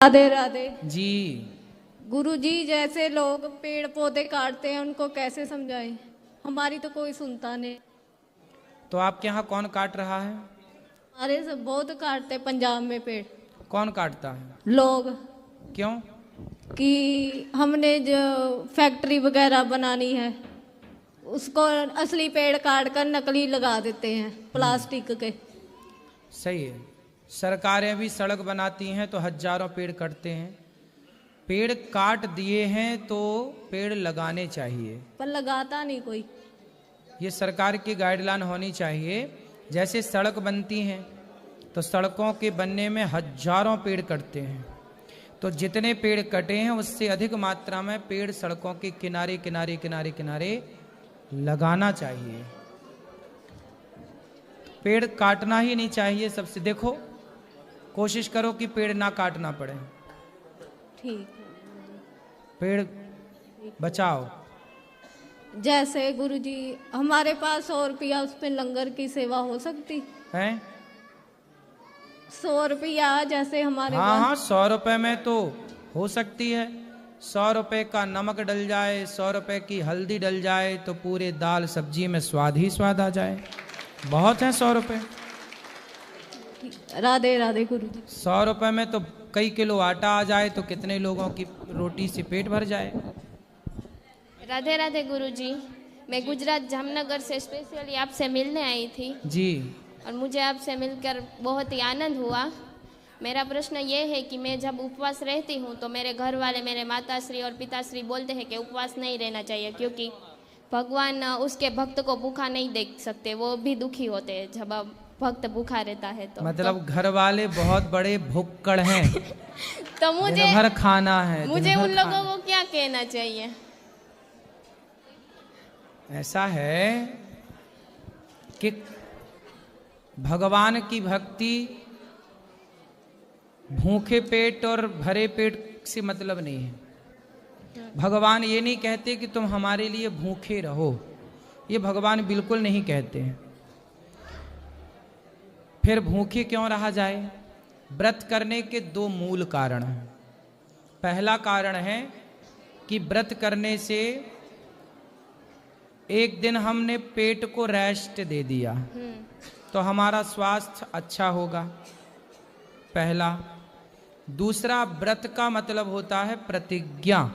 राधे राधे जी। गुरुजी, जैसे लोग पेड़ पौधे काटते हैं उनको कैसे समझाएं? हमारी तो कोई सुनता नहीं। तो आपके यहाँ कौन काट रहा है? हमारे सब बहुत काटते हैं पंजाब में पेड़। कौन काटता है? लोग। क्यों? कि हमने जो फैक्ट्री वगैरह बनानी है उसको असली पेड़ काट कर नकली लगा देते हैं प्लास्टिक के। सही है। सरकारें भी सड़क बनाती हैं तो हजारों पेड़ कटते हैं। पेड़ काट दिए हैं तो पेड़ लगाने चाहिए, पर लगाता नहीं कोई। ये सरकार की गाइडलाइन होनी चाहिए। जैसे सड़क बनती हैं तो सड़कों के बनने में हजारों पेड़ कटते हैं, तो जितने पेड़ कटे हैं उससे अधिक मात्रा में पेड़ सड़कों के किनारे किनारे किनारे किनारे लगाना चाहिए। पेड़ काटना ही नहीं चाहिए। सबसे देखो, कोशिश करो कि पेड़ ना काटना पड़े। ठीक। पेड़ बचाओ। जैसे गुरुजी हमारे पास 100 रुपया, उस पे लंगर की सेवा हो सकती है? 100 रुपया जैसे हमारे हाँ पास। हाँ, 100 रुपए में तो हो सकती है। 100 रुपए का नमक डल जाए, 100 रुपए की हल्दी डल जाए तो पूरे दाल सब्जी में स्वाद ही स्वाद आ जाए। बहुत है 100 रुपए। राधे राधे गुरुजी। 100 रुपए में तो कई किलो आटा आ जाए तो कितने लोगों की रोटी से पेट भर जाए। राधे राधे गुरुजी। मैं गुजरात जामनगर से स्पेशली आपसे मिलने आई थी जी। और मुझे आपसे मिलकर बहुत ही आनंद हुआ। मेरा प्रश्न ये है कि मैं जब उपवास रहती हूँ तो मेरे घर वाले, मेरे माताश्री और पिताश्री बोलते हैं कि उपवास नहीं रहना चाहिए क्योंकि भगवान उसके भक्त को भूखा नहीं देख सकते, वो भी दुखी होते हैं जब भक्त भूखा रहता है। तो मतलब घर वाले बहुत बड़े भुक्कड़ हैं। तो मुझे दिन भर खाना है। मुझे उन लोगों को क्या कहना चाहिए? ऐसा है कि भगवान की भक्ति भूखे पेट और भरे पेट से मतलब नहीं है। भगवान ये नहीं कहते कि तुम हमारे लिए भूखे रहो, ये भगवान बिल्कुल नहीं कहते हैं। फिर भूखे क्यों रहा जाए? व्रत करने के 2 मूल कारण हैं। पहला कारण है कि व्रत करने से एक दिन हमने पेट को रेस्ट दे दिया तो हमारा स्वास्थ्य अच्छा होगा, पहला। दूसरा, व्रत का मतलब होता है प्रतिज्ञा।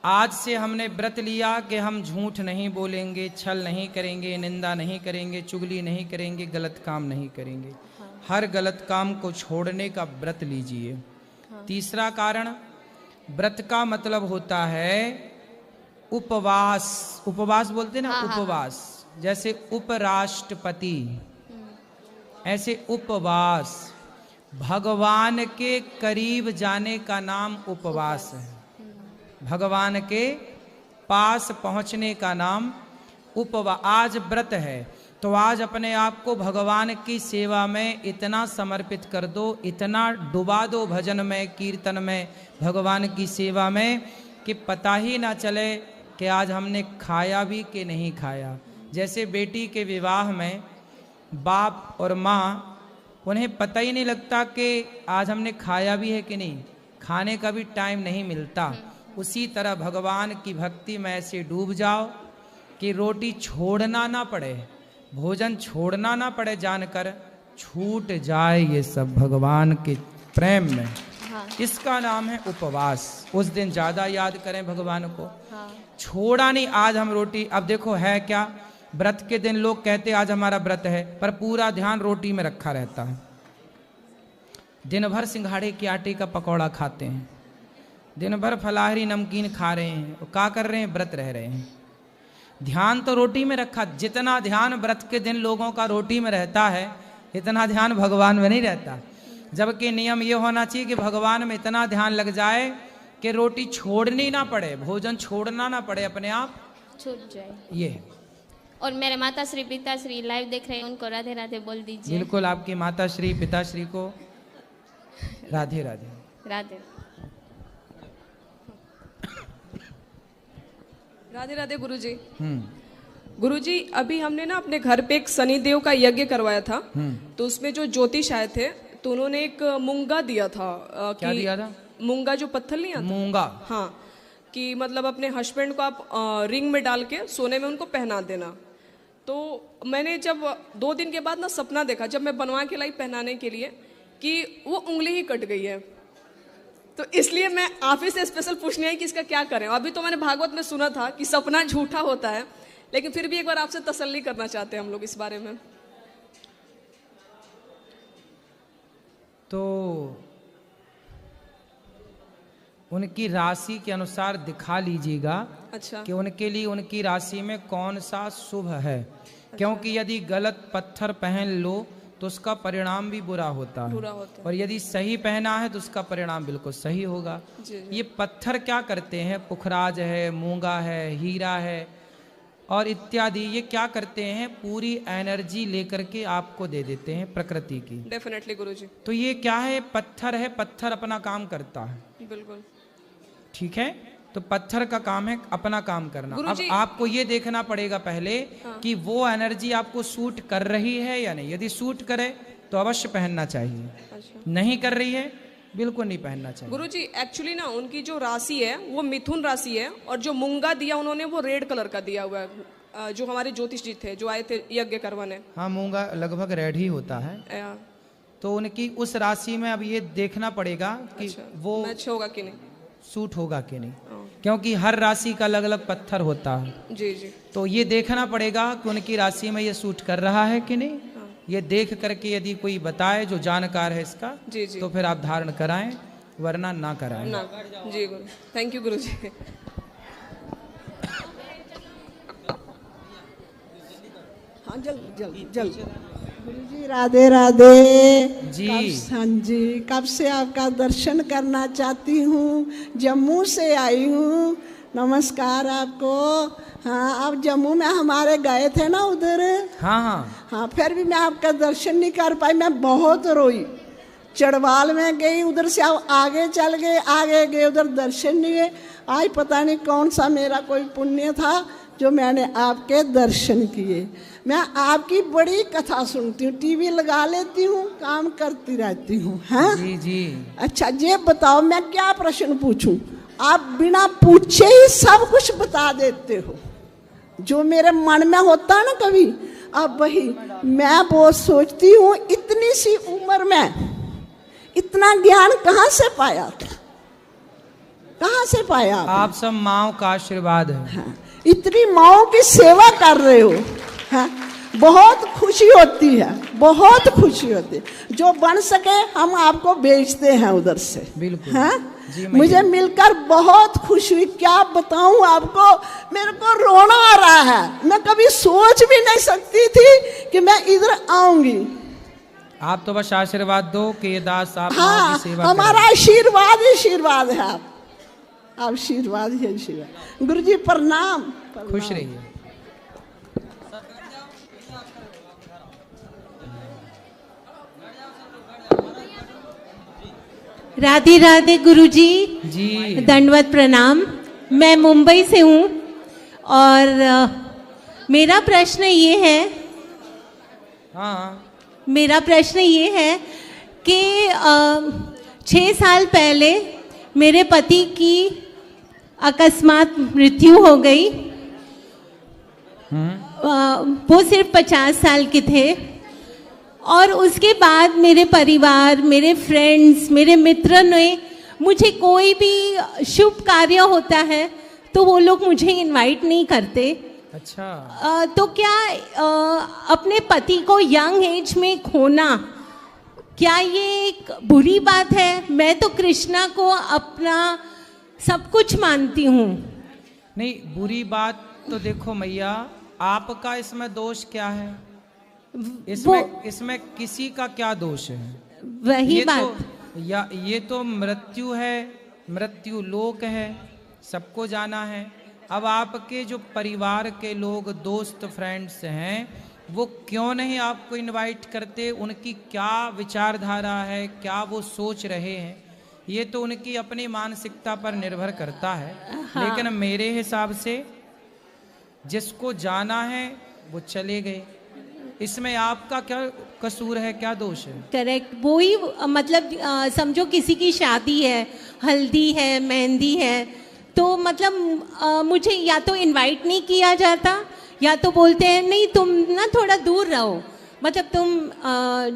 आज से हमने व्रत लिया कि हम झूठ नहीं बोलेंगे, छल नहीं करेंगे, निंदा नहीं करेंगे, चुगली नहीं करेंगे, गलत काम नहीं करेंगे। हर गलत काम को छोड़ने का व्रत लीजिए। तीसरा कारण, व्रत का मतलब होता है उपवास। उपवास बोलते ना, उपवास। जैसे उपराष्ट्रपति, ऐसे उपवास। भगवान के करीब जाने का नाम उपवास है। भगवान के पास पहुंचने का नाम उपवास। आज व्रत है तो आज अपने आप को भगवान की सेवा में इतना समर्पित कर दो, इतना डुबा दो भजन में, कीर्तन में, भगवान की सेवा में, कि पता ही ना चले कि आज हमने खाया भी कि नहीं खाया। जैसे बेटी के विवाह में बाप और माँ, उन्हें पता ही नहीं लगता कि आज हमने खाया भी है कि नहीं, खाने का भी टाइम नहीं मिलता। उसी तरह भगवान की भक्ति में ऐसे डूब जाओ कि रोटी छोड़ना ना पड़े, भोजन छोड़ना ना पड़े, जानकर छूट जाए ये सब भगवान के प्रेम में। इसका नाम है उपवास। उस दिन ज्यादा याद करें भगवान को। छोड़ा नहीं आज हम रोटी। अब देखो है क्या, व्रत के दिन लोग कहते आज हमारा व्रत है, पर पूरा ध्यान रोटी में रखा रहता है। दिन भर सिंघाड़े के आटे का पकौड़ा खाते हैं, दिन भर फलाहारी नमकीन खा रहे हैं, और क्या कर रहे हैं? व्रत रह रहे हैं। ध्यान तो रोटी में रखा। जितना ध्यान व्रत के दिन लोगों का रोटी में रहता है, इतना ध्यान भगवान में नहीं रहता। जबकि नियम ये होना चाहिए कि भगवान में इतना ध्यान लग जाए कि रोटी छोड़नी ना पड़े, भोजन छोड़ना ना पड़े, अपने आप छूट जाए। ये। और मेरे माताश्री पिताश्री लाइव देख रहे हैं, उनको राधे राधे बोल दीजिए। बिल्कुल, आपकी माताश्री पिताश्री को राधे राधे। राधे राधे राधे गुरुजी। गुरुजी, अभी हमने ना अपने घर पे एक शनिदेव का यज्ञ करवाया था, तो उसमें जो ज्योतिष आए थे तो उन्होंने एक मूंगा दिया था क्या दिया था? मूंगा जो पत्थर नहीं आता, मूंगा। हाँ, कि मतलब अपने हस्बैंड को आप रिंग में डाल के सोने में उनको पहना देना। तो मैंने जब 2 दिन के बाद ना सपना देखा, जब मैं बनवा के लाई पहनाने के लिए, कि वो उंगली ही कट गई है। तो इसलिए मैं आप ही से स्पेशल पूछने आई कि इसका क्या करें। अभी तो मैंने भागवत में सुना था कि सपना झूठा होता है, लेकिन फिर भी एक बार आपसे तसल्ली करना चाहते हैं हम लोग इस बारे में। तो उनकी राशि के अनुसार दिखा लीजिएगा अच्छा, कि उनके लिए उनकी राशि में कौन सा शुभ है। क्योंकि यदि गलत पत्थर पहन लो तो उसका परिणाम भी बुरा होता है, और यदि सही पहना है तो उसका परिणाम बिल्कुल सही होगा। ये पत्थर क्या करते हैं? पुखराज है, मूंगा है, हीरा है और इत्यादि, ये क्या करते हैं? पूरी एनर्जी लेकर के आपको दे देते हैं प्रकृति की। डेफिनेटली गुरुजी। तो ये क्या है? पत्थर है, पत्थर अपना काम करता है। बिल्कुल ठीक है, तो पत्थर का काम है अपना काम करना। अब आपको ये देखना पड़ेगा पहले कि वो एनर्जी आपको सूट कर रही है या नहीं। यदि सूट करे तो अवश्य पहनना चाहिए। अच्छा। नहीं कर रही है, बिल्कुल नहीं पहनना चाहिए। गुरुजी एक्चुअली ना उनकी जो राशि है वो मिथुन राशि है, और जो मूंगा दिया उन्होंने वो रेड कलर का दिया हुआ है। जो हमारे ज्योतिष जी थे जो आए थे यज्ञ करवाने, हाँ, मूंगा लगभग रेड ही होता है। तो उनकी उस राशि में अब ये देखना पड़ेगा कि अच्छा, वो मैच होगा कि नहीं, सूट होगा कि नहीं, क्योंकि हर राशि का अलग अलग पत्थर होता है। जी जी। तो ये देखना पड़ेगा कि उनकी राशि में ये सूट कर रहा है कि नहीं। ये देख करके यदि कोई बताए जो जानकार है इसका, जी जी, तो फिर आप धारण कराएं, वरना ना कराएं। ना। जी गुरु, थैंक यू गुरु जी। हाँ, जल्दी गुरुजी, राधे राधे जी। हाँ जी, कब से आपका दर्शन करना चाहती हूँ, जम्मू से आई हूँ। नमस्कार आपको। हाँ, आप जम्मू में हमारे गए थे ना उधर। हाँ हाँ हाँ, फिर भी मैं आपका दर्शन नहीं कर पाई, मैं बहुत रोई। चढ़वाल में गई, उधर से आप आगे चल गए, आगे गए, उधर दर्शन नहीं हुए। आज पता नहीं कौन सा मेरा कोई पुण्य था जो मैंने आपके दर्शन किए। मैं आपकी बड़ी कथा सुनती हूँ, टीवी लगा लेती हूँ, काम करती रहती हूँ। हाँ जी जी। अच्छा, ये बताओ मैं क्या प्रश्न पूछूं? आप बिना पूछे ही सब कुछ बता देते हो, जो मेरे मन में होता है ना कभी। अब वही मैं बहुत सोचती हूँ, इतनी सी उम्र में इतना ज्ञान कहाँ से पाया था, कहाँ से पाया? आप सब माँओं का आशीर्वाद है। हाँ, इतनी माँओं की सेवा कर रहे हो। हाँ, बहुत खुशी होती है, बहुत खुशी होती है। जो बन सके हम आपको भेजते हैं उधर से। बिल्कुल। हाँ, जी, मुझे मिलकर बहुत खुशी हुई। क्या बताऊं आपको, मेरे को रोना आ रहा है। मैं कभी सोच भी नहीं सकती थी कि मैं इधर आऊंगी। आप तो बस आशीर्वाद दो कि ये दास आप हाँ, की सेवा हमारा करें। आशीर्वाद ही आशीर्वाद है। आप आशीर्वाद ही आशीर्वाद। गुरुजी प्रणाम। खुश रहिए। राधे राधे गुरुजी जी। दंडवत प्रणाम। मैं मुंबई से हूँ और मेरा प्रश्न ये है, हाँ, मेरा प्रश्न ये है कि 6 साल पहले मेरे पति की अकस्मात मृत्यु हो गई। वो सिर्फ 50 साल के थे, और उसके बाद मेरे परिवार, मेरे फ्रेंड्स, मेरे मित्र ने मुझे, कोई भी शुभ कार्य होता है तो वो लोग मुझे इनवाइट नहीं करते। अच्छा। तो क्या अपने पति को यंग एज में खोना, क्या ये एक बुरी बात है? मैं तो कृष्णा को अपना सब कुछ मानती हूँ। नहीं, बुरी बात तो देखो मैया, आपका इसमें दोष क्या है? इसमें किसी का क्या दोष है? वही बात। ये तो मृत्यु है, मृत्यु लोक है, सबको जाना है। अब आपके जो परिवार के लोग, दोस्त, फ्रेंड्स हैं, वो क्यों नहीं आपको इनवाइट करते? उनकी क्या विचारधारा है, क्या वो सोच रहे हैं, ये तो उनकी अपनी मानसिकता पर निर्भर करता है। हाँ। लेकिन मेरे हिसाब से जिसको जाना है वो चले गए, इसमें आपका क्या कसूर है, क्या दोष है? करेक्ट, वही मतलब समझो किसी की शादी है, हल्दी है, मेहंदी है, तो मतलब मुझे या तो इनवाइट नहीं किया जाता या तो बोलते हैं नहीं तुम ना थोड़ा दूर रहो, मतलब तुम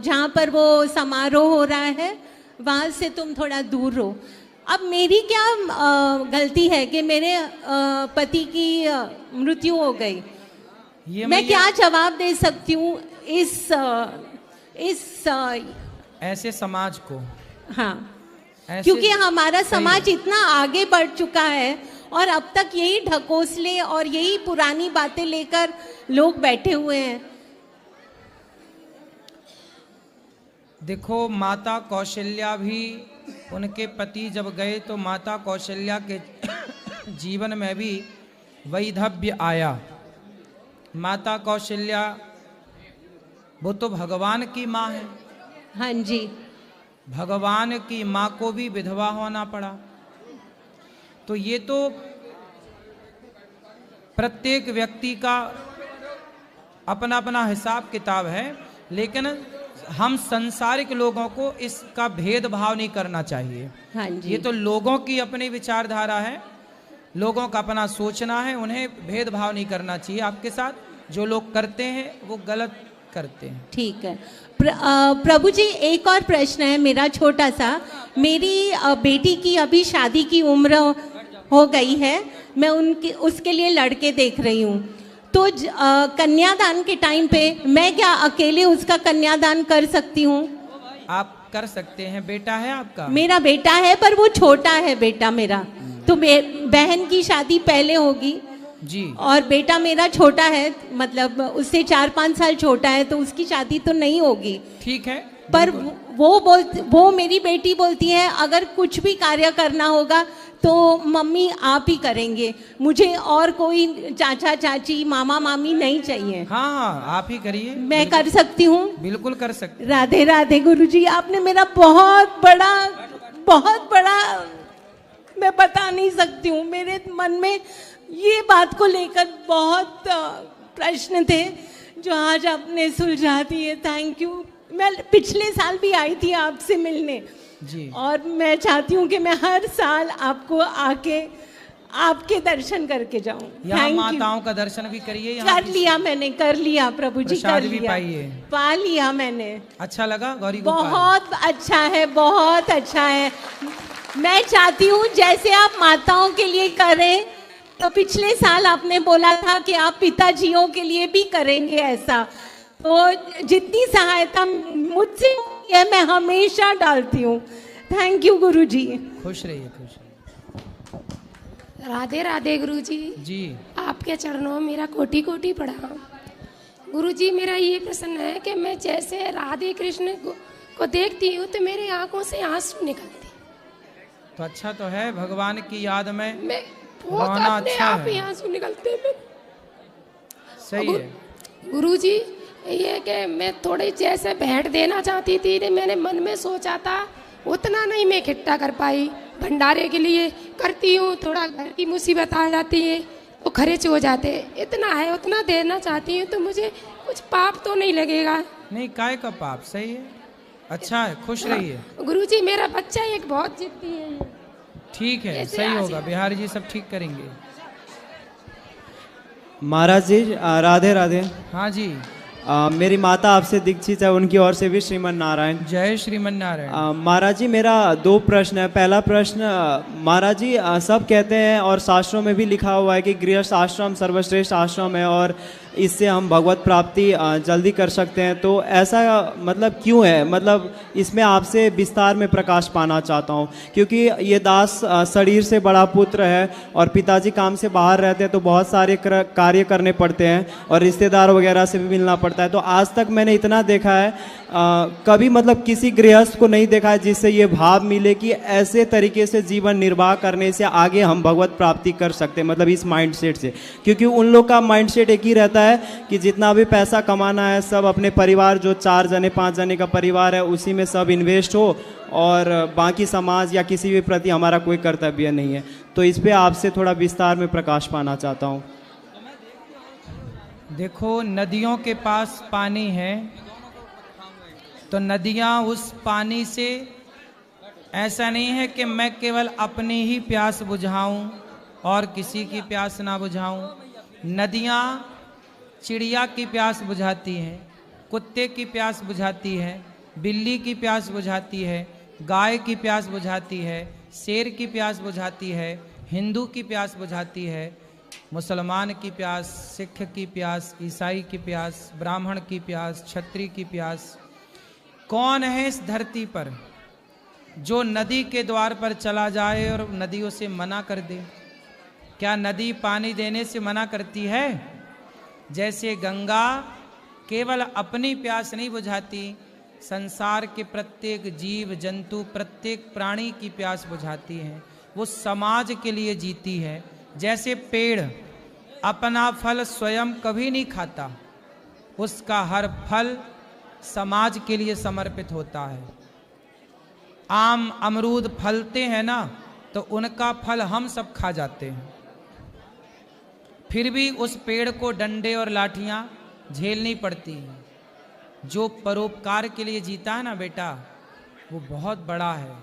जहाँ पर वो समारोह हो रहा है वहाँ से तुम थोड़ा दूर रहो। अब मेरी क्या गलती है कि मेरे पति की मृत्यु हो गई? मैं क्या जवाब दे सकती हूँ इस ऐसे समाज को? हाँ, ऐसे क्योंकि हमारा सही समाज है। इतना आगे बढ़ चुका है और अब तक यही ढकोसले और यही पुरानी बातें लेकर लोग बैठे हुए हैं। देखो, माता कौशल्या भी, उनके पति जब गए तो माता कौशल्या के जीवन में भी वैधव्य आया। माता कौशल्या वो तो भगवान की माँ है। हाँ जी, भगवान की माँ को भी विधवा होना पड़ा। तो ये तो प्रत्येक व्यक्ति का अपना अपना हिसाब किताब है, लेकिन हम संसारिक लोगों को इसका भेदभाव नहीं करना चाहिए। हाँ जी, ये तो लोगों की अपनी विचारधारा है, लोगों का अपना सोचना है, उन्हें भेदभाव नहीं करना चाहिए। आपके साथ जो लोग करते हैं वो गलत करते हैं। ठीक है। प्रभु जी, एक और प्रश्न है मेरा छोटा सा। मेरी बेटी की अभी शादी की उम्र हो गई है, मैं उसके लिए लड़के देख रही हूँ, तो कन्यादान के टाइम पे मैं क्या अकेले उसका कन्यादान कर सकती हूँ? आप कर सकते हैं। बेटा है आपका? मेरा बेटा है, पर वो छोटा है बेटा मेरा, तो बहन की शादी पहले होगी जी, और बेटा मेरा छोटा है, मतलब उससे 4-5 साल छोटा है, तो उसकी शादी तो नहीं होगी। ठीक है। पर वो मेरी बेटी बोलती है अगर कुछ भी कार्य करना होगा तो मम्मी आप ही करेंगे, मुझे और कोई चाचा चाची मामा मामी नहीं चाहिए। हाँ हाँ, आप ही करिए। मैं कर सकती हूँ? बिल्कुल कर सकते। राधे राधे गुरुजी, आपने मेरा बहुत बड़ा मैं बता नहीं सकती हूँ, मेरे मन में ये बात को लेकर बहुत प्रश्न थे जो आज आपने सुलझा दिए। Thank you. मैं पिछले साल भी आई थी आपसे मिलने जी, और मैं चाहती हूँ कि मैं हर साल आपको आके आपके दर्शन करके जाऊँ। यहाँ माताओं का दर्शन भी करिए। कर लिया मैंने, कर लिया प्रभु जी, प्रसाद कर भी लिया, पाइए। पा लिया मैंने। अच्छा लगा गौरी गोपाल? बहुत अच्छा है, बहुत अच्छा है। मैं चाहती हूँ जैसे आप माताओं के लिए करें, तो पिछले साल आपने बोला था कि आप पिताजियों के लिए भी करेंगे ऐसा, तो जितनी सहायता मुझसे है मैं हमेशा डालती हूँ। थैंक यू गुरुजी। खुश रहिए, खुश रहिए। राधे राधे गुरुजी। जी, आपके चरणों में मेरा कोटि कोटि प्रणाम। गुरुजी, मेरा ये प्रश्न है कि मैं जैसे राधे कृष्ण को देखती हूँ तो मेरे आंखों से आंसू निकलते। तो अच्छा तो है, भगवान की याद में मैं बहुत रोना अपने अच्छा आप ही है। आंसू निकलते हैं। सही है। गुरुजी, ये कि मैं थोड़ी जैसे भेंट देना चाहती थी, मैंने मन में सोचा था, उतना नहीं मैं इकट्ठा कर पाई। भंडारे के लिए करती हूँ, थोड़ा घर की मुसीबत आ जाती है तो खर्च हो जाते हैं, इतना है उतना देना चाहती हूँ, तो मुझे कुछ पाप तो नहीं लगेगा? नहीं, काय का पाप? सही है, अच्छा है, खुश रहिए। गुरुजी, मेरा बच्चा एक बहुत जिद्दी है। ठीक है, ऐसे सही आज- होगा, बिहारी जी सब ठीक करेंगे। महाराज जी राधे राधे। हाँ जी, मेरी माता आपसे दीक्षित है, उनकी ओर से भी श्रीमन नारायण। जय श्रीमन नारायण। महाराज जी, मेरा 2 प्रश्न है। पहला प्रश्न, महाराज जी सब कहते हैं और शास्त्रों में भी लिखा हुआ है कि गृहस्थ आश्रम सर्वश्रेष्ठ आश्रम है और इससे हम भगवत प्राप्ति जल्दी कर सकते हैं, तो ऐसा मतलब क्यों है? मतलब इसमें आपसे विस्तार में प्रकाश पाना चाहता हूँ, क्योंकि ये दास शरीर से बड़ा पुत्र है और पिताजी काम से बाहर रहते हैं तो बहुत सारे कार्य करने पड़ते हैं और रिश्तेदार वगैरह से भी मिलना पड़ता है। तो आज तक मैंने इतना देखा है, कभी मतलब किसी गृहस्थ को नहीं देखा है जिससे ये भाव मिले कि ऐसे तरीके से जीवन निर्वाह करने से आगे हम भगवत प्राप्ति कर सकते हैं, मतलब इस माइंडसेट से। क्योंकि उन लोग का माइंडसेट एक ही रहता है कि जितना भी पैसा कमाना है सब अपने परिवार, जो 4 जने 5 जने का परिवार है, उसी में सब इन्वेस्ट हो और बाकी समाज या किसी भी प्रति हमारा कोई कर्तव्य नहीं है। तो इस पे आपसे थोड़ा विस्तार में प्रकाश पाना चाहता हूँ। देखो, नदियों के पास पानी है तो नदियाँ उस पानी से, ऐसा नहीं है कि मैं केवल अपनी ही प्यास बुझाऊं और किसी की प्यास ना बुझाऊं। नदियाँ चिड़िया की प्यास बुझाती हैं, कुत्ते की प्यास बुझाती है, बिल्ली की प्यास बुझाती है, गाय की प्यास बुझाती है, शेर की प्यास बुझाती है, हिंदू की प्यास बुझाती है, मुसलमान की प्यास, सिख की प्यास, ईसाई की प्यास, ब्राह्मण की प्यास, क्षत्रिय की प्यास। कौन है इस धरती पर जो नदी के द्वार पर चला जाए और नदियों से मना कर दे? क्या नदी पानी देने से मना करती है? जैसे गंगा केवल अपनी प्यास नहीं बुझाती, संसार के प्रत्येक जीव जंतु, प्रत्येक प्राणी की प्यास बुझाती है। वो समाज के लिए जीती है। जैसे पेड़ अपना फल स्वयं कभी नहीं खाता, उसका हर फल समाज के लिए समर्पित होता है। आम अमरूद फलते हैं ना, तो उनका फल हम सब खा जाते हैं, फिर भी उस पेड़ को डंडे और लाठियां झेलनी पड़ती हैं। जो परोपकार के लिए जीता है ना बेटा, वो बहुत बड़ा है।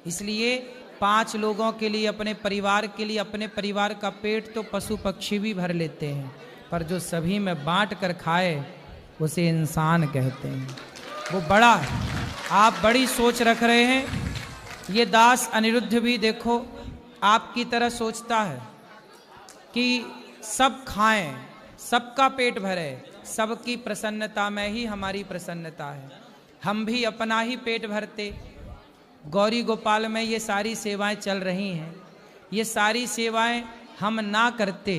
इसलिए 5 लोगों के लिए, अपने परिवार के लिए, अपने परिवार का पेट तो पशु पक्षी भी भर लेते हैं, पर जो सभी में बांट कर खाए उसे इंसान कहते हैं। वो बड़ा है। आप बड़ी सोच रख रहे हैं। ये दास अनिरुद्ध भी देखो आपकी तरह सोचता है कि सब खाएं, सबका पेट भरे, सबकी प्रसन्नता में ही हमारी प्रसन्नता है। हम भी अपना ही पेट भरते। गौरी गोपाल में ये सारी सेवाएं चल रही हैं, ये सारी सेवाएं हम ना करते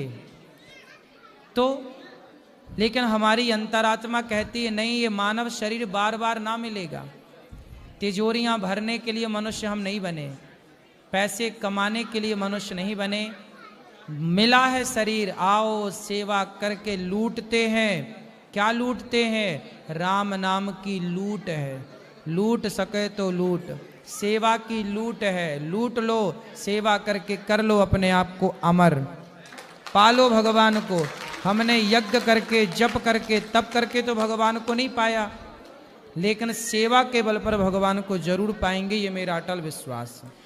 तो, लेकिन हमारी अंतरात्मा कहती है नहीं, ये मानव शरीर बार बार ना मिलेगा। तिजोरियां भरने के लिए मनुष्य हम नहीं बने, पैसे कमाने के लिए मनुष्य नहीं बने। मिला है शरीर, आओ सेवा करके लूटते हैं। क्या लूटते हैं? राम नाम की लूट है। लूट सके तो लूट, सेवा की लूट है। लूट लो, सेवा करके कर लो अपने आप को अमर, पालो भगवान को। हमने यज्ञ करके, जप करके, तप करके तो भगवान को नहीं पाया, लेकिन सेवा के बल पर भगवान को जरूर पाएंगे, ये मेरा अटल विश्वास है।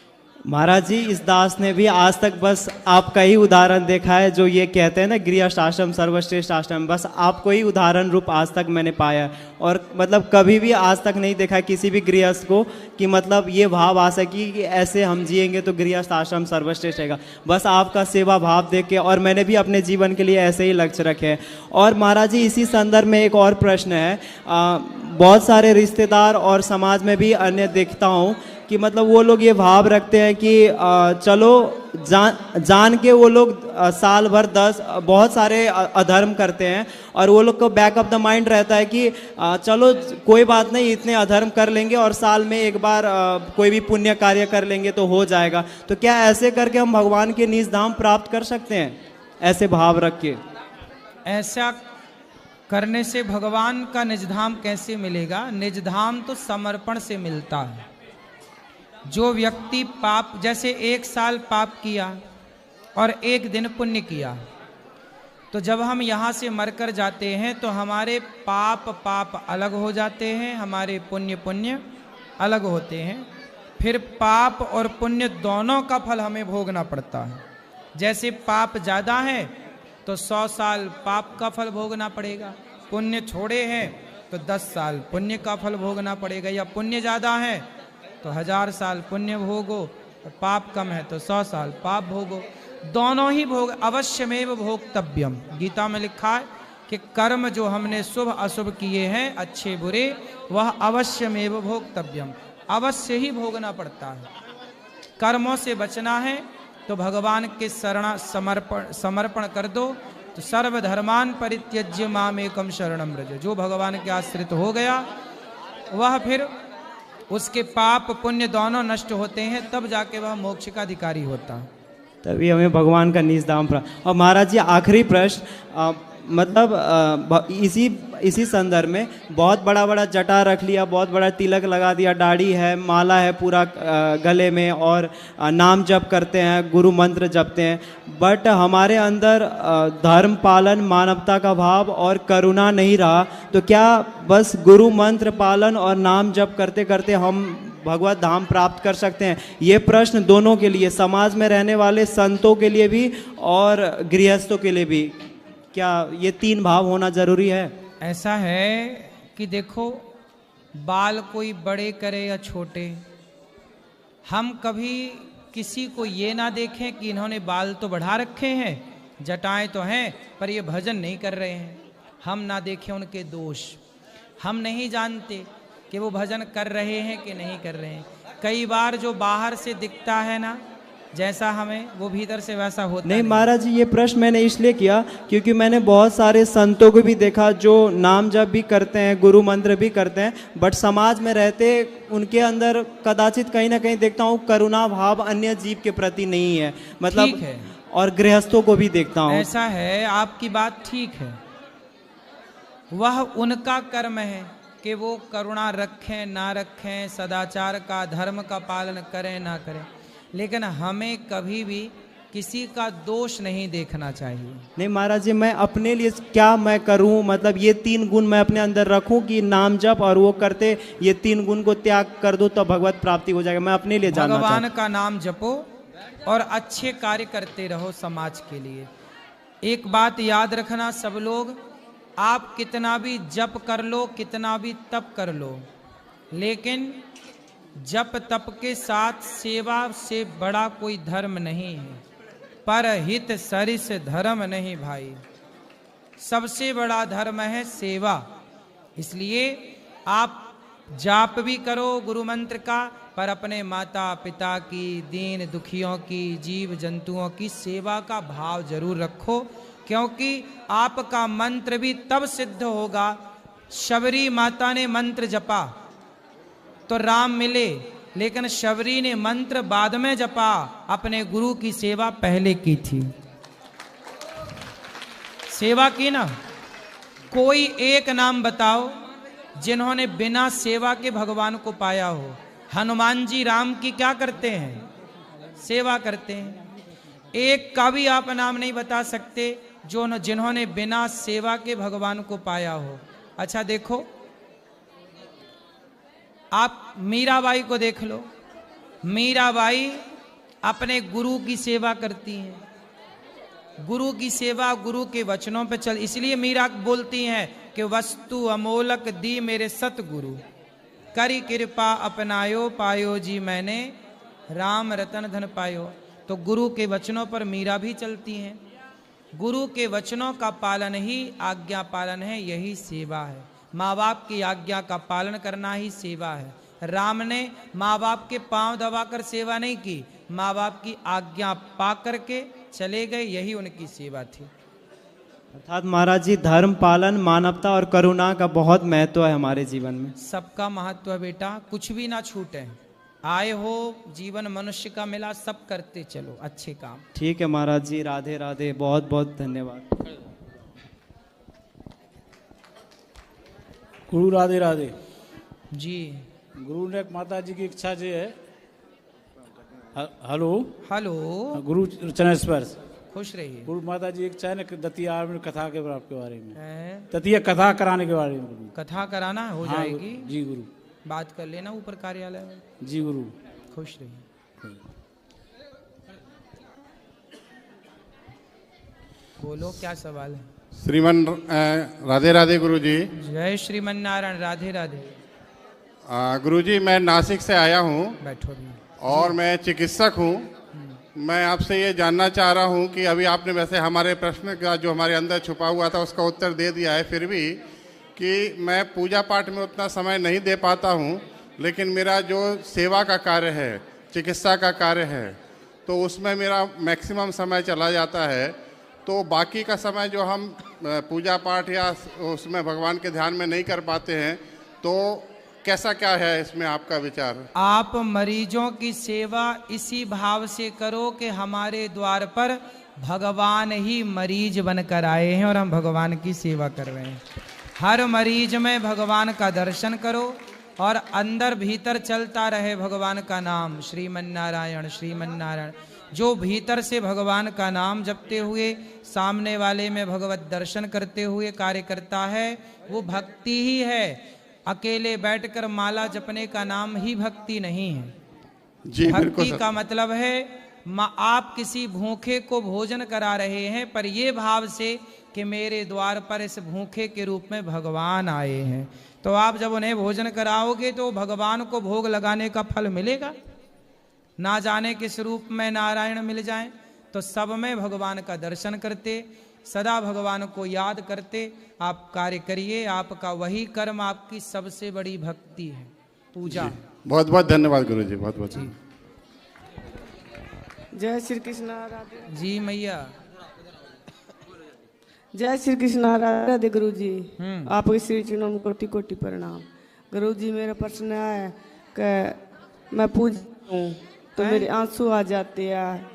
महाराज जी, इस दास ने भी आज तक बस आपका ही उदाहरण देखा है, जो ये कहते हैं ना गृहस्थ आश्रम सर्वश्रेष्ठ आश्रम, बस आपको ही उदाहरण रूप आज तक मैंने पाया। और मतलब कभी भी आज तक नहीं देखा किसी भी गृहस्थ को कि मतलब ये भाव आ सकी कि ऐसे हम जिएंगे तो गृहस्थ आश्रम सर्वश्रेष्ठ रहेगा। बस आपका सेवा भाव देख के, और मैंने भी अपने जीवन के लिए ऐसे ही लक्ष्य रखे हैं। और महाराज जी, इसी संदर्भ में एक और प्रश्न है। बहुत सारे रिश्तेदार और समाज में भी अन्य देखता हूँ कि मतलब वो लोग ये भाव रखते हैं कि चलो जान के वो लोग साल भर 10 बहुत सारे अधर्म करते हैं, और वो लोग को बैक ऑफ द माइंड रहता है कि चलो कोई बात नहीं, इतने अधर्म कर लेंगे और साल में एक बार कोई भी पुण्य कार्य कर लेंगे तो हो जाएगा। तो क्या ऐसे करके हम भगवान के निज धाम प्राप्त कर सकते हैं, ऐसे भाव रख के? ऐसा करने से भगवान का निजधाम कैसे मिलेगा? निजधाम तो समर्पण से मिलता है। जो व्यक्ति पाप, जैसे 1 साल पाप किया और 1 दिन पुण्य किया, तो जब हम यहाँ से मरकर जाते हैं तो हमारे पाप अलग हो जाते हैं, हमारे पुण्य अलग होते हैं। फिर पाप और पुण्य दोनों का फल हमें भोगना पड़ता है। जैसे पाप ज़्यादा है तो 100 साल पाप का फल भोगना पड़ेगा, पुण्य छोड़े हैं तो 10 साल पुण्य का फल भोगना पड़ेगा, या पुण्य ज़्यादा है तो 1000 साल पुण्य भोगो, और पाप कम है तो 100 साल पाप भोगो। दोनों ही भोग, अवश्यमेव भोक्तव्यम। गीता में लिखा है कि कर्म जो हमने शुभ अशुभ किए हैं, अच्छे बुरे, वह अवश्यमेव भोक्तव्यम, अवश्य ही भोगना पड़ता है। कर्मों से बचना है तो भगवान के समर्पण कर दो, तो सर्वधर्मान परित्यज्य मामेकम शरणम व्रज। जो भगवान के आश्रित हो गया वह फिर उसके पाप पुण्य दोनों नष्ट होते हैं, तब जाके वह मोक्ष का अधिकारी होता है। तभी हमें भगवान का निज धाम प्राप्त। और महाराज जी, आखिरी प्रश्न, मतलब इसी संदर्भ में बहुत बड़ा बड़ा जटा रख लिया, बहुत बड़ा तिलक लगा दिया, दाढ़ी है, माला है पूरा गले में, और नाम जप करते हैं, गुरु मंत्र जपते हैं, बट हमारे अंदर धर्म पालन, मानवता का भाव और करुणा नहीं रहा, तो क्या बस गुरु मंत्र पालन और नाम जप करते करते हम भगवत धाम प्राप्त कर सकते हैं? ये प्रश्न दोनों के लिए, समाज में रहने वाले संतों के लिए भी और गृहस्थों के लिए भी, क्या ये तीन भाव होना जरूरी है? ऐसा है कि देखो, बाल कोई बड़े करे या छोटे, हम कभी किसी को ये ना देखें कि इन्होंने बाल तो बढ़ा रखे हैं, जटाएं तो हैं, पर ये भजन नहीं कर रहे हैं। हम ना देखें उनके दोष। हम नहीं जानते कि वो भजन कर रहे हैं कि नहीं कर रहे हैं। कई बार जो बाहर से दिखता है ना, जैसा हमें, वो भीतर से वैसा होता नहीं। महाराज जी, ये प्रश्न मैंने इसलिए किया क्योंकि मैंने बहुत सारे संतों को भी देखा जो नाम जप भी करते हैं, गुरु मंत्र भी करते हैं, बट समाज में रहते उनके अंदर कदाचित कहीं ना कहीं देखता हूँ करुणा भाव अन्य जीव के प्रति नहीं है, मतलब ठीक है। और गृहस्थों को भी देखता हूँ। ऐसा है, आपकी बात ठीक है, वह उनका कर्म है कि वो करुणा रखें ना रखें, सदाचार का, धर्म का पालन करें ना करें, लेकिन हमें कभी भी किसी का दोष नहीं देखना चाहिए। नहीं महाराज जी, मैं अपने लिए क्या मैं करूं, मतलब ये तीन गुण मैं अपने अंदर रखूं कि नाम जप और वो करते ये तीन गुण को त्याग कर दो तो भगवत प्राप्ति हो जाएगा। मैं अपने लिए जानना चाहता हूं। भगवान का नाम जपो और अच्छे कार्य करते रहो समाज के लिए। एक बात याद रखना सब लोग, आप कितना भी जप कर लो, कितना भी तप कर लो, लेकिन जप तप के साथ सेवा से बड़ा कोई धर्म नहीं है। परहित सरिस धर्म नहीं भाई, सबसे बड़ा धर्म है सेवा। इसलिए आप जाप भी करो गुरु मंत्र का, पर अपने माता पिता की, दीन दुखियों की, जीव जंतुओं की सेवा का भाव जरूर रखो, क्योंकि आपका मंत्र भी तब सिद्ध होगा। शबरी माता ने मंत्र जपा तो राम मिले, लेकिन शबरी ने मंत्र बाद में जपा, अपने गुरु की सेवा पहले की थी। सेवा की ना। कोई एक नाम बताओ जिन्होंने बिना सेवा के भगवान को पाया हो। हनुमान जी राम की क्या करते हैं? सेवा करते हैं। एक का भी आप नाम नहीं बता सकते जिन्होंने बिना सेवा के भगवान को पाया हो। अच्छा देखो, आप मीराबाई को देख लो। मीराबाई अपने गुरु की सेवा करती हैं। गुरु की सेवा गुरु के वचनों पे चल, इसलिए मीरा बोलती हैं कि वस्तु अमोलक दी मेरे सतगुरु, करी कृपा अपनायो पायो जी मैंने, राम रतन धन पायो। तो गुरु के वचनों पर मीरा भी चलती हैं। गुरु के वचनों का पालन ही आज्ञा पालन है, यही सेवा है। माँ बाप की आज्ञा का पालन करना ही सेवा है। राम ने माँ बाप के पांव दबाकर सेवा नहीं की, माँ बाप की आज्ञा पा करके चले गए, यही उनकी सेवा थी। अर्थात महाराज जी, धर्म पालन, मानवता और करुणा का बहुत महत्व है हमारे जीवन में। सबका महत्व है बेटा, कुछ भी ना छूटे। आए हो, जीवन मनुष्य का मिला, सब करते चलो अच्छे काम। ठीक है महाराज जी, राधे राधे, बहुत बहुत धन्यवाद। गुरु राधे राधे जी। गुरु ने माता जी की इच्छा जो है, हेलो हेलो, गुरु चरण स्पर्श, खुश रहिए। गुरु माता जी एक चाहे ना दतिया में कथा के बारे में, दतिया कथा कराने के बारे में। कथा कराना हो हाँ, जाएगी जी गुरु, बात कर लेना ऊपर कार्यालय में। जी गुरु, खुश रहिए। बोलो क्या सवाल है? श्रीमन राधे राधे गुरु जी। जय श्रीमन नारायण, राधे राधे। गुरु जी, मैं नासिक से आया हूँ। बैठो भी। और मैं चिकित्सक हूँ। मैं आपसे ये जानना चाह रहा हूँ कि अभी आपने वैसे हमारे प्रश्न का जो हमारे अंदर छुपा हुआ था उसका उत्तर दे दिया है, फिर भी कि मैं पूजा पाठ में उतना समय नहीं दे पाता हूँ, लेकिन मेरा जो सेवा का कार्य है, चिकित्सा का कार्य है, तो उसमें मेरा मैक्सिमम समय चला जाता है। तो बाकी का समय जो हम पूजा पाठ या उसमें भगवान के ध्यान में नहीं कर पाते हैं, तो कैसा क्या है इसमें आपका विचार? आप मरीजों की सेवा इसी भाव से करो कि हमारे द्वार पर भगवान ही मरीज बनकर आए हैं और हम भगवान की सेवा कर रहे हैं। हर मरीज में भगवान का दर्शन करो और अंदर भीतर चलता रहे भगवान का नाम, श्रीमन्नारायण श्रीमन्नारायण। जो भीतर से भगवान का नाम जपते हुए सामने वाले में भगवत दर्शन करते हुए कार्य करता है, वो भक्ति ही है। अकेले बैठकर माला जपने का नाम ही भक्ति नहीं है। जी, भक्ति का मतलब है आप किसी भूखे को भोजन करा रहे हैं, पर ये भाव से कि मेरे द्वार पर इस भूखे के रूप में भगवान आए हैं। तो आप जब उन्हें भोजन कराओगे तो भगवान को भोग लगाने का फल मिलेगा। ना जाने किस रूप में नारायण मिल जाएं, तो सब में भगवान का दर्शन करते, सदा भगवान को याद करते आप कार्य करिए। आपका वही कर्म आपकी सबसे बड़ी भक्ति है, पूजा। बहुत बहुत धन्यवाद गुरु जी, बहुत बहुत। जय श्री कृष्ण राधे। जी मैया। जय श्री कृष्ण राधे गुरु जी। आपके श्री चरणों में कोटि कोटि प्रणाम। गुरु जी मेरा प्रश्न है कि मैं पूजा हूँ तो मेरे आंसू आ जाते हैं।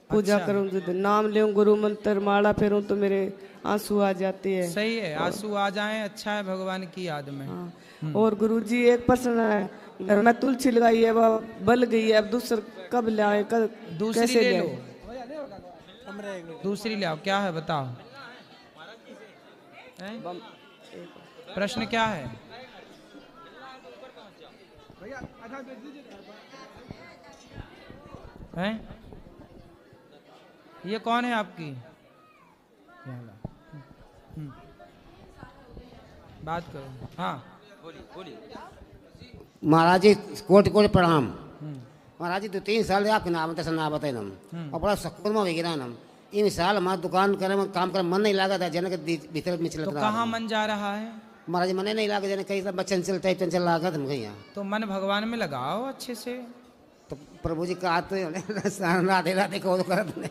पूजा करूँ तो नाम ले गुरु मंत्र माला फेरूं तो मेरे आंसू आ जाते हैं। सही है, आंसू आ जाएं, अच्छा है भगवान की याद में। और गुरु जी एक प्रश्न है, घर में तुलसी लगाई है वो बल गई है, अब दूसर कब लाए, दूसरी ले लो, दूसरी ले आओ। क्या है बताओ, प्रश्न क्या है? हैं? ये कौन है आपकी? बात करो। हाँ महाराज जी कोटि कोटि प्रणाम। महाराज जी 2-3 साल से आपके नाम दर्शन ना बताए नम और बड़ा सकून में गिरा नम। इन साल हमारा दुकान करे में काम करे मन नहीं लगा था, जन के भीतर में चलता। तो कहाँ मन जा रहा है? महाराज मन नहीं लगा, जन कहीं सब चंचल टाइप चंचल लगा था यहाँ। तो मन भगवान में लगाओ अच्छे से। तो प्रभु जी का तो राधे राधे को कर।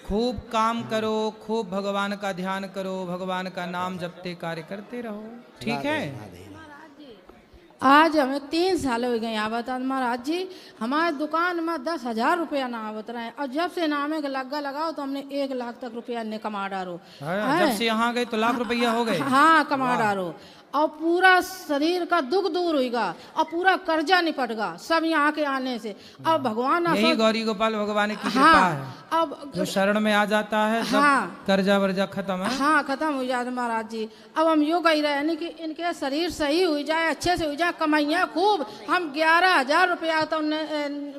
खूब काम करो, खूब भगवान का ध्यान करो, भगवान का नाम जपते कार्य करते रहो, ठीक है? आज हमें 3 साल हो गए आवत महाराज जी। हमारे दुकान में 10,000 रुपया ना आवत रहे, और जब से नामे का लग्गा लगाओ तो हमने 1 लाख तक रुपया ने कमा डालो। जब से यहाँ गए तो लाख रुपया हो गए। हाँ कमा डालो, और पूरा शरीर का दुख दूर होगा और पूरा कर्जा निपटगा सब यहाँ के आने से। अब भगवान यही गौरी गोपाल भगवान की कृपा है। अब जो शरण में आ जाता है सब कर्जा वर्जा खत्म है। हाँ खत्म हो जाता महाराज जी। अब हम यो कह रहे हैं कि इनके शरीर सही हो जाए, अच्छे से हो जाए, कमाइया खूब। हम 11,000 रुपया तो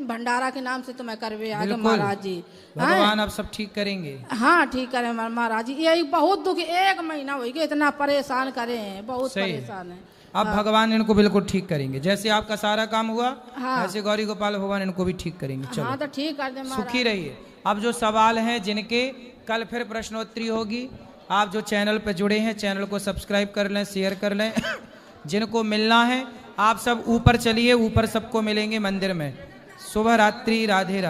भंडारा के नाम से तो मैं करवे आगे महाराज जी। भगवान अब सब ठीक करेंगे। हाँ ठीक करे महाराज जी। यही बहुत दुख, 1 महीना हो गया इतना परेशान करे हैं, बहुत परेशान है। अब भगवान इनको बिल्कुल ठीक करेंगे। जैसे आपका सारा काम हुआ ऐसे गौरी गोपाल भगवान इनको भी ठीक करेंगे। चलो हाँ तो ठीक कर दे, सुखी रहिए। अब जो सवाल हैं जिनके, कल फिर प्रश्नोत्तरी होगी। आप जो चैनल पर जुड़े हैं चैनल को सब्सक्राइब कर लें, शेयर कर लें। जिनको मिलना है आप सब ऊपर चलिए, ऊपर सबको मिलेंगे मंदिर में। शुभ रात्रि, राधे राधे।